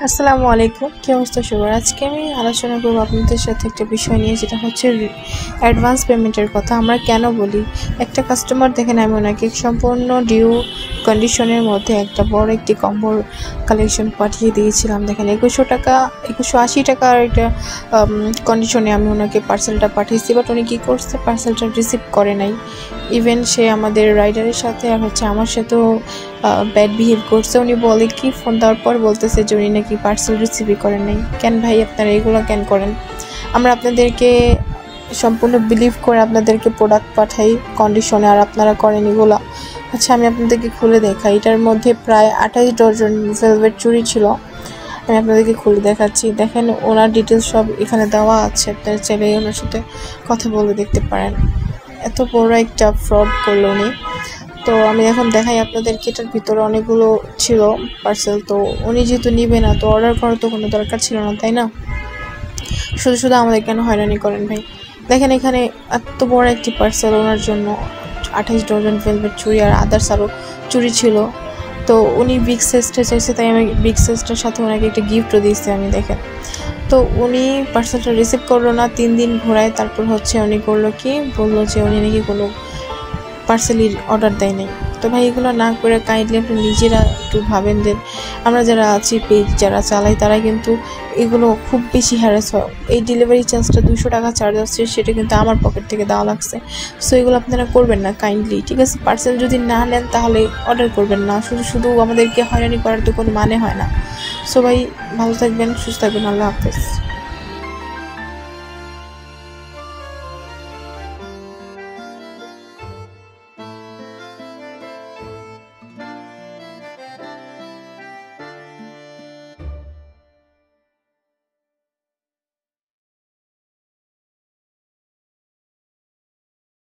আসসালামু আলাইকুম, কি অবস্থা সবার? আজকে আমি আলোচনা করব আপনাদের সাথে একটা বিষয় নিয়ে, যেটা হচ্ছে অ্যাডভান্স পেমেন্টের কথা। আমরা কেন বলি একটা কাস্টমার দেখেন, আমি ওনাকে সম্পূর্ণ ডিউ কন্ডিশনের মধ্যে একটা বড় একটি কম্বোর কালেকশন পাঠিয়ে দিয়েছিলাম। দেখেন 2180 টাকার একটা কন্ডিশনে আমি ওনাকে পার্সেলটা পাঠিয়েছি, বাট উনি কী করছে, পার্সেলটা রিসিভ করে নাই। ইভেন সে আমাদের রাইডারের সাথে আর আমার সাথেও ব্যাড বিহেভ করছে। উনি বলে কি, ফোন দেওয়ার পর বলতেছে যে উনি নাকি পার্সেল রিসিভই করেন নাই। কেন ভাই আপনারা এগুলো কেন করেন? আমরা আপনাদেরকে সম্পূর্ণ বিলিভ করে আপনাদেরকে প্রোডাক্ট পাঠাই কন্ডিশনে, আর আপনারা করেন এগুলো। আচ্ছা, আমি আপনাদেরকে খুলে দেখাই। এটার মধ্যে প্রায় 28 ডজন ভেলভেট চুড়ি ছিল। আমি আপনাদেরকে খুলে দেখাচ্ছি। দেখেন ওনার ডিটেলস সব এখানে দেওয়া আছে, আপনারা চাইলে ওনার সাথে কথা বলে দেখতে পারেন। এত বড় একটা ফ্রড করলো উনি। তো আমি এখন দেখাই আপনাদেরকে। এটার ভিতরে অনেকগুলো ছিল পার্সেল। তো উনি যেহেতু নিবে না, তো অর্ডার করার তো কোনো দরকার ছিল না, তাই না? শুধু শুধু আমাদের কেন হয়রানি করেন ভাই? দেখেন এখানে এত বড় একটি পার্সেল, ওনার জন্য 28 ডজন ভেলভেট চুড়ি আর আদার্স আরও চুড়ি ছিল। তো উনি বিগ সাইজটা চাইছে, তাই আমি বিগ সাইজটার সাথে ওনাকে একটা গিফটও দিয়েছি আমি। দেখেন, তো উনি পার্সেলটা রিসিভ করলো না, 3 দিন ঘোরায়। তারপর উনি করলো কি, বললো যে উনি নাকি কোনো পার্সেলের অর্ডার দেয় নাই। তো ভাই এগুলো না করে কাইন্ডলি আপনি নিজেরা একটু ভাবেন যে আমরা যারা আছি, পেজ যারা চালাই, তারা কিন্তু এগুলো খুব বেশি হ্যারাস হয়। এই ডেলিভারি চার্জটা 200 টাকা চার্জ আসছে, সেটা কিন্তু আমার পকেট থেকে দেওয়া লাগছে। সো এগুলো আপনারা করবেন না কাইন্ডলি, ঠিক আছে? পার্সেল যদি না নেন তাহলে অর্ডার করবেন না। শুধু শুধু আমাদেরকে হয়রানি করার তো কোনো মানে হয় না। সো ভাই ভালো থাকবেন, সুস্থ থাকবেন। আল্লাহ হাফেজ।